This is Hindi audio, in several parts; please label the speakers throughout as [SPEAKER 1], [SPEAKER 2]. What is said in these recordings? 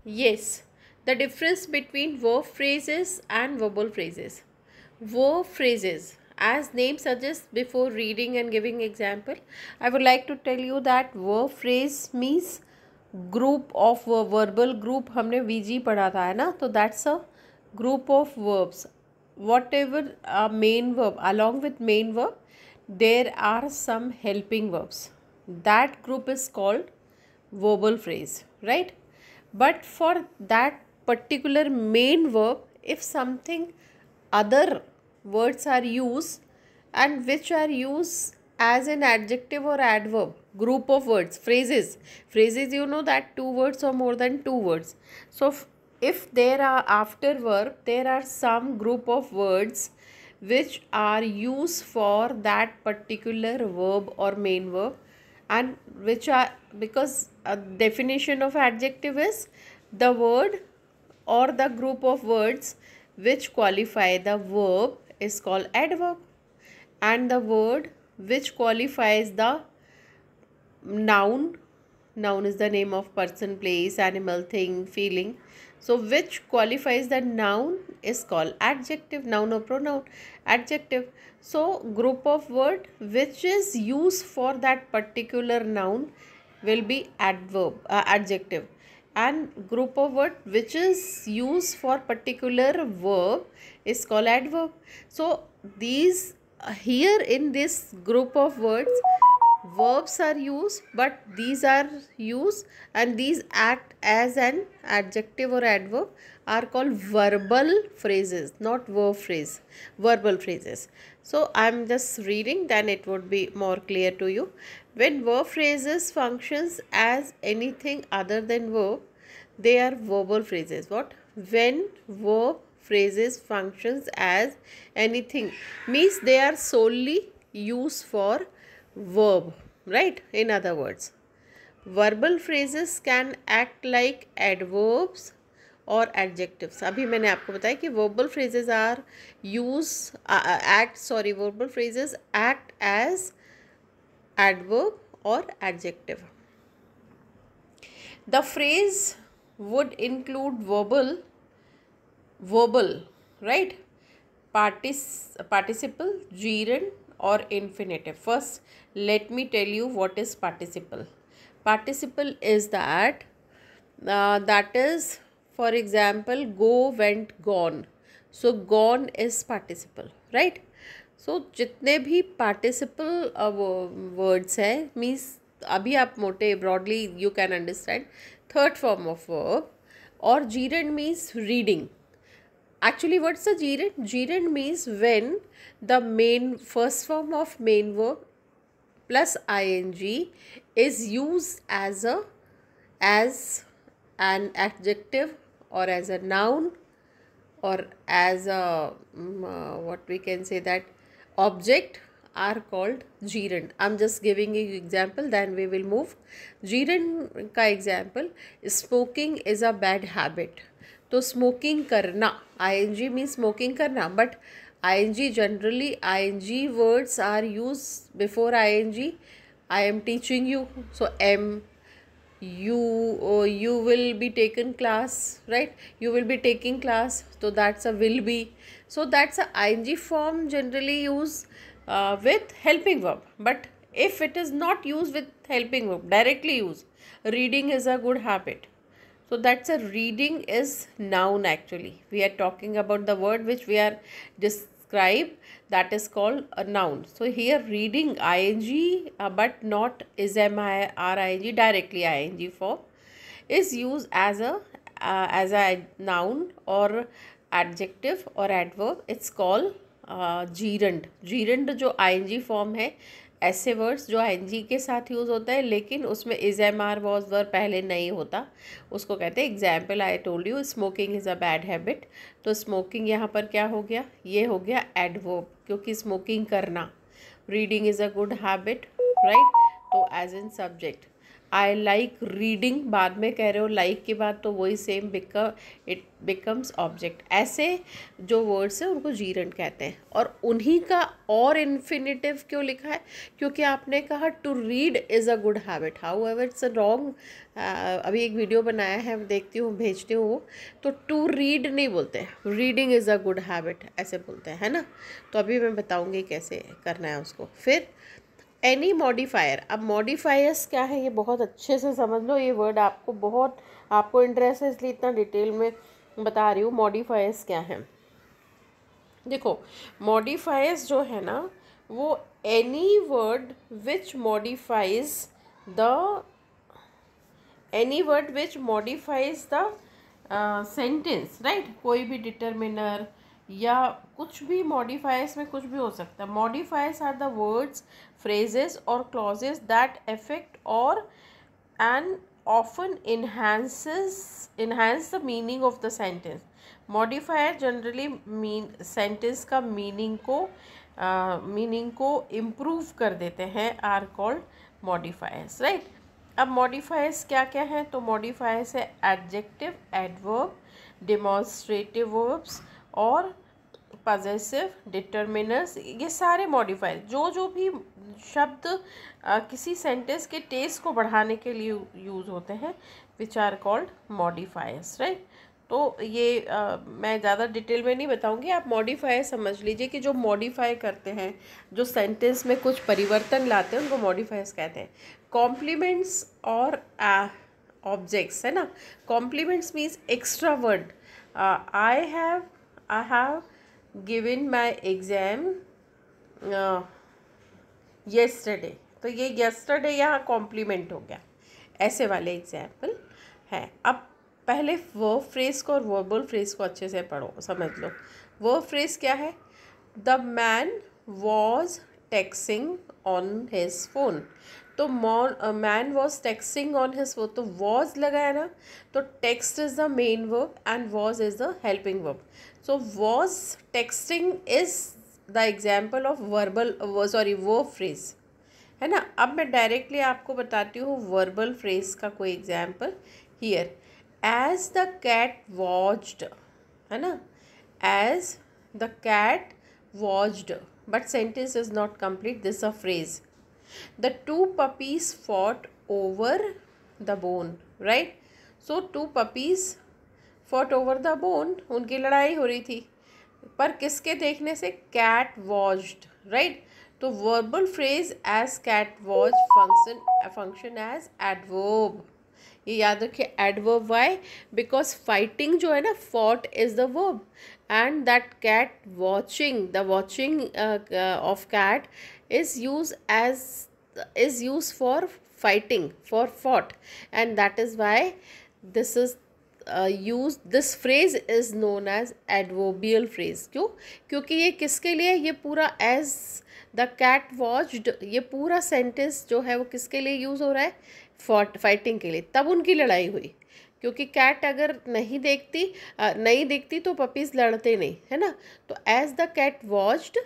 [SPEAKER 1] Yes, the difference between verb phrases and verbal phrases. Verb phrases, as name suggests, before reading and giving example, I would like to tell you that verb phrase means group of verbal group. हमने VG पढ़ा था है ना, तो that's a group of verbs. Whatever main verb, along with main verb, there are some helping verbs. That group is called verbal phrase, right? But for that particular main verb, if something other words are used and which are used as an adjective or adverb, group of words, phrases, you know that two words or more than two words. So if there are after verb, there are some group of words which are used for that particular verb or main verb, and which are, because a definition of adjective is the word or the group of words which qualify the verb is called adverb, and the word which qualifies the noun, noun is the name of person, place, animal, thing, feeling, so which qualifies the noun is called adjective, noun or pronoun, adjective. So group of word which is used for that particular noun will be adjective, and group of word which is used for particular verb is called adverb. So these here in this group of words, verbs are used, but these are used and these act as an adjective or adverb, are called verbal phrases, not verb phrase, verbal phrases. So I'm just reading, then it would be more clear to you. When verb phrases functions as anything other than verb, they are verbal phrases. What? When verb phrases functions as anything means they are solely used for verb, right? In other words, verbal phrases can act like adverbs और adjectives. अभी मैंने आपको बताया कि verbal phrases are verbal phrases act as adverb or adjective. The phrase would include verbal, right? Participle, gerund or infinitive. First, let me tell you what is participle. Participle is that is, for example, go, went, gone. So gone is participle, right? So जितने भी participle words है means अभी आप मोटे broadly you can understand third form of verb, or gerund means reading. Actually, what's the gerund? Gerund means when the main first form of main verb plus ing is used as an adjective or as a noun or as a what we can say that object are called gerund. I'm just giving you example, then we will move. Gerund का example, smoking is a bad habit. तो स्मोकिंग करना, ing मीन्स स्मोकिंग करना, but ing generally ing words are use before ing. I am teaching you, so um, you will be taken class, right? You will be taking class, so that's a will be. So that's a ing form generally used with helping verb. But if it is not used with helping verb, directly used, reading is a good habit. So that's a reading is noun. Actually we are talking about the word which we are describe, that is called a noun. So here reading ing but not is ing, directly ing form is used as a noun or adjective or adverb. It's called gerund. gerund जो ing form है, ऐसे वर्ड्स जो आई के साथ यूज़ होता है लेकिन उसमें is am are was verb पहले नहीं होता, उसको कहते हैं example I told you smoking is a bad habit. तो स्मोकिंग यहाँ पर क्या हो गया, ये हो गया एडवर्ब, क्योंकि स्मोकिंग करना. Reading is a good habit, right? तो as in subject. I like reading बाद में कह रहे हो लाइक के बाद, तो वही सेम इट बिकम्स ऑब्जेक्ट। ऐसे जो वर्ड्स हैं उनको जीरेंट कहते हैं। और उन्हीं का और इन्फिनेटिव क्यों लिखा है? क्योंकि आपने कहा to read is a good habit, however it's a wrong. अभी एक वीडियो बनाया है, देखती हूँ, भेजती हूँ वो, तो टू रीड नहीं बोलते, reading is a good habit ऐसे बोलते हैं, है ना। तो अभी मैं बताऊँगी कैसे करना है उसको। फिर एनी मॉडिफायर। अब मॉडिफायर्स क्या है ये बहुत अच्छे से समझ लो, ये वर्ड आपको इंटरेस्ट है इसलिए इतना डिटेल में बता रही हूँ। मॉडिफायर्स क्या है? देखो, मॉडिफायर्स जो है ना, वो any word which modifies the any word which modifies the sentence, right. कोई भी डिटर्मिनर या कुछ भी मॉडिफायर्स में कुछ भी हो सकता है। Modifiers are the words, phrases or clauses that affect or and often enhance the meaning of the sentence. Modifier generally mean sentence का meaning को improve कर देते हैं, are called modifiers, right? अब modifiers क्या क्या हैं? तो modifiers है adjective, adverb, demonstrative verbs और पजेसिव, डिटर्मिनर्स। ये सारे मॉडिफायर जो भी शब्द किसी सेंटेंस के टेस्ट को बढ़ाने के लिए यूज़ होते हैं, which are called modifiers, right. तो ये मैं ज़्यादा डिटेल में नहीं बताऊंगी, आप मॉडिफायर समझ लीजिए कि जो मॉडिफाई करते हैं, जो सेंटेंस में कुछ परिवर्तन लाते हैं, उनको मॉडिफायर्स कहते हैं। कॉम्प्लीमेंट्स और ऑब्जेक्ट्स, है ना। Complements means extra word. I have given my exam yesterday, तो ये येस्टरडे यहाँ कॉम्प्लीमेंट हो गया। ऐसे वाले एग्जाम्पल हैं। अब पहले वर्ब फ्रेज को और वर्बल फ्रेज को अच्छे से पढ़ो, समझ लो। वर्ब फ्रेज क्या है? The man was texting on his phone. तो man was texting on his phone, तो वॉज लगाया ना, तो text is the main verb and was is the helping verb. So was texting is the example of verb phrase, है ना। अब मैं डायरेक्टली आपको बताती हूँ वर्बल फ्रेज का कोई example. Here, as the cat watched, है ना, as the cat watched, but sentence is not complete, this a phrase. The two puppies fought over the bone, right. So two puppies fought over the bone, उनकी लड़ाई हो रही थी, पर किसके देखने से? Cat watched, right. तो verbal phrase as cat watch function as adverb. ये याद रखिए, एडवर्ब। वाई? बिकॉज फाइटिंग जो है ना, fought is the verb and that cat watching, the watching of cat is used for fighting, for fought, and that is why this is this phrase is known as adverbial phrase। क्यों? क्योंकि ये किसके लिए? ये पूरा as the cat watched, ये पूरा सेंटेंस जो है वो किसके लिए यूज़ हो रहा है? फाइटिंग के लिए। तब उनकी लड़ाई हुई, क्योंकि कैट अगर नहीं देखती तो पपीज़ लड़ते नहीं, है ना। तो as the cat watched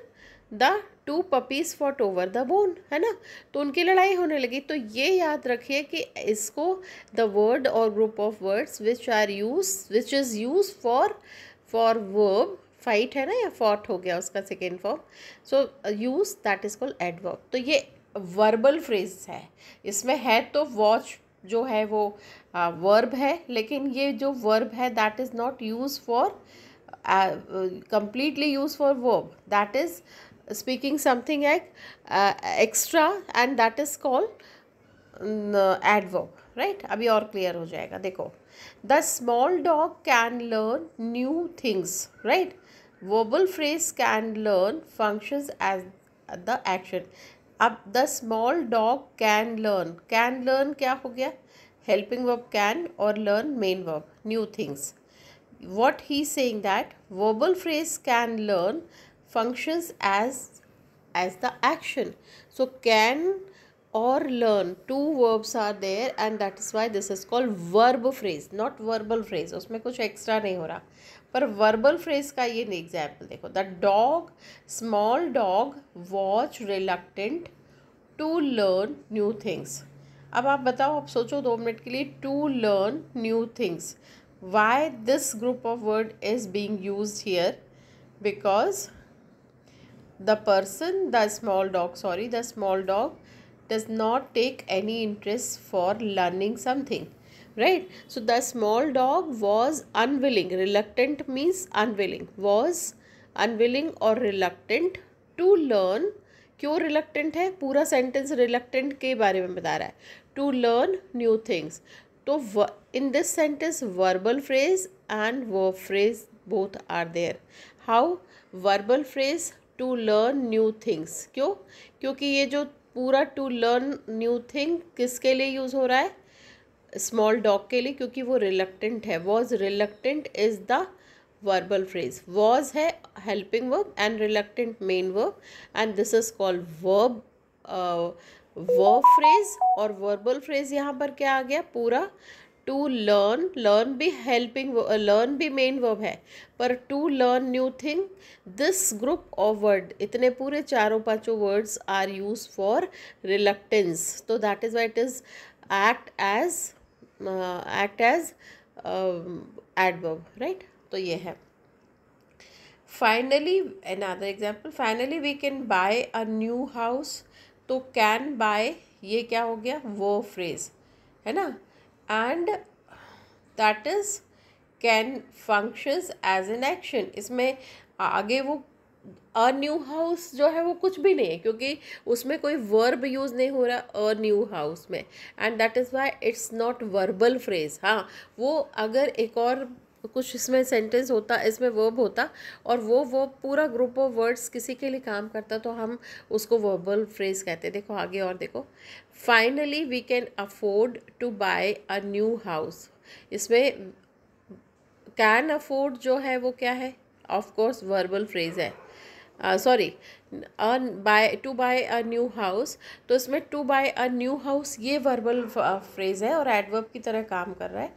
[SPEAKER 1] the two puppies fought over the bone, है ना, तो उनकी लड़ाई होने लगी। तो ये याद रखिए कि इसको द वर्ड और group of words which is use for verb, fight है ना, या फॉट हो गया उसका second form, so use that is called adverb. तो ये वर्बल फ्रेज है। इसमें है तो वॉच जो है वो वर्ब है, लेकिन ये जो वर्ब है that is not use for completely used for verb, that is speaking something like extra, and that is called adverb, right। अभी और क्लियर हो जाएगा। देखो, the small dog can learn new things, right। verbal phrase can learn functions as the action। अब the small dog can learn क्या हो गया? helping verb can और learn main verb, new things। what he's saying that verbal phrase can learn functions as the action। so can or learn, two verbs are there, and that is why this is called verb phrase, not verbal phrase। उसमें कुछ एक्स्ट्रा नहीं हो रहा। पर वर्बल फ्रेज का ये एग्जाम्पल देखो, the dog, small dog watch reluctant to learn new things. अब आप बताओ, आप सोचो 2 मिनट के लिए, to learn new things. Why this group of word is being used here? Because the small dog does not take any interest for learning something, right? So the small dog was unwilling. Reluctant means unwilling. Was unwilling or reluctant to learn. क्यों रिलक्टेंट है? पूरा सेंटेंस रिलक्टेंट के बारे में बता रहा है. To learn new things. तो in this sentence verbal phrase and verb phrase both are there. How? Verbal phrase to learn new things. क्यों? क्योंकि ये जो पूरा टू लर्न न्यू थिंग किसके लिए यूज़ हो रहा है? स्मॉल डॉग के लिए, क्योंकि वो रिलक्टेंट है. Was reluctant is the verbal phrase. Was है helping verb and reluctant main verb, and this is called verb phrase. और वर्बल फ्रेज यहाँ पर क्या आ गया? पूरा टू लर्न. लर्न भी हेल्पिंग, लर्न भी मेन वर्ब है, पर to learn new thing. This group of word, इतने पूरे 4-5 words are use for reluctance. तो that is why it is act as adverb, right? तो ये है. Finally, another example, finally we can buy a new house. तो can buy ये क्या हो गया? वो phrase है ना. and that is can functions as an action. इसमें आगे वो अ न्यू हाउस जो है वो कुछ भी नहीं है, क्योंकि उसमें कोई वर्ब यूज़ नहीं हो रहा अ न्यू हाउस में, and that is why it's not verbal phrase. हाँ, वो अगर एक और कुछ इसमें सेंटेंस होता, इसमें वर्ब होता, और वो पूरा ग्रुप ऑफ वर्ड्स किसी के लिए काम करता, तो हम उसको वर्बल फ्रेज कहते. देखो आगे और देखो. Finally we can afford to buy a new house. इसमें कैन अफोर्ड जो है वो क्या है? ऑफ कोर्स वर्बल फ्रेज है. Sorry, to buy a new house. तो इसमें to buy a new house ये वर्बल फ्रेज है और एडवर्ब की तरह काम कर रहा है,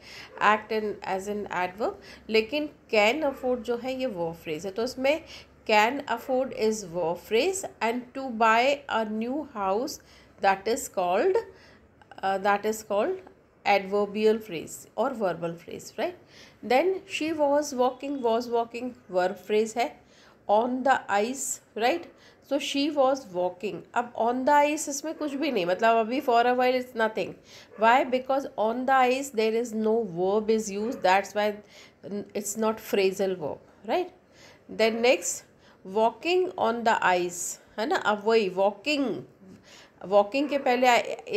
[SPEAKER 1] एक्ट एज एन एडवर्ब. लेकिन कैन अफोर्ड जो है ये वर्ब फ्रेज है. तो इसमें can afford is verb phrase and to buy a new house that is called adverbial phrase or verbal phrase, right? Then she was walking verb phrase है. on the ice, right? so she was walking. अब on the ice इसमें कुछ भी नहीं, मतलब अभी for a while it's nothing. why? because on the ice there is no verb is used, that's why it's not phrasal verb, right? then next, walking on the ice है ना. अब वही वॉकिंग के पहले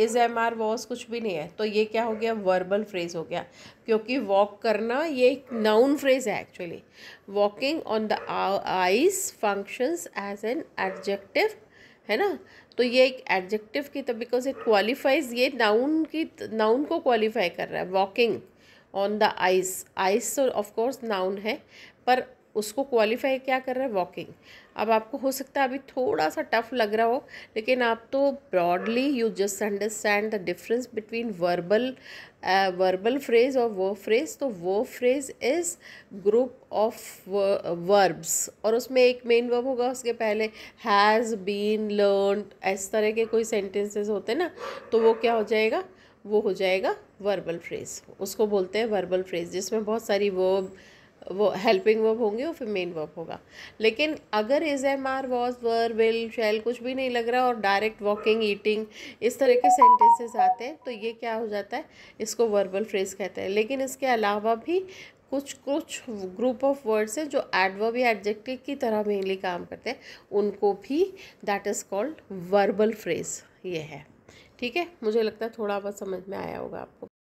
[SPEAKER 1] इज एम आर वॉज कुछ भी नहीं है, तो ये क्या हो गया? वर्बल फ्रेज हो गया, क्योंकि वॉक करना ये एक नाउन फ्रेज है actually. Walking on the ice functions as an adjective है ना. तो ये एक एडजेक्टिव की, तब बिकॉज इट क्वालिफाइज, ये नाउन को क्वालिफाई कर रहा है. वॉकिंग ऑन द आइस तो ऑफकोर्स नाउन है, पर उसको क्वालिफाई क्या कर रहा है? वॉकिंग. अब आपको हो सकता है अभी थोड़ा सा टफ लग रहा हो, लेकिन आप तो broadly you just understand the difference between verbal phrase और वर्ब फ्रेज. तो verb phrase is group of verbs, और उसमें एक मेन वर्ब होगा, उसके पहले हैज़ बीन, लर्नड, इस तरह के कोई सेंटेंसेस होते हैं ना, तो वो क्या हो जाएगा? वो हो जाएगा वर्बल फ्रेज. उसको बोलते हैं वर्बल फ्रेज, जिसमें बहुत सारी वर्ब, वो हेल्पिंग वर्ब होंगे और फिर मेन वर्ब होगा. लेकिन अगर is am are was were will shall कुछ भी नहीं लग रहा और डायरेक्ट वॉकिंग, ईटिंग, इस तरह के सेंटेंसेस आते हैं, तो ये क्या हो जाता है? इसको वर्बल फ्रेज कहते हैं. लेकिन इसके अलावा भी कुछ ग्रुप ऑफ वर्ड्स हैं जो एडवर्ब या एडजेक्टिव की तरह मेनली काम करते हैं, उनको भी that is called verbal phrase. ये है. ठीक है, मुझे लगता है थोड़ा बहुत समझ में आया होगा आपको.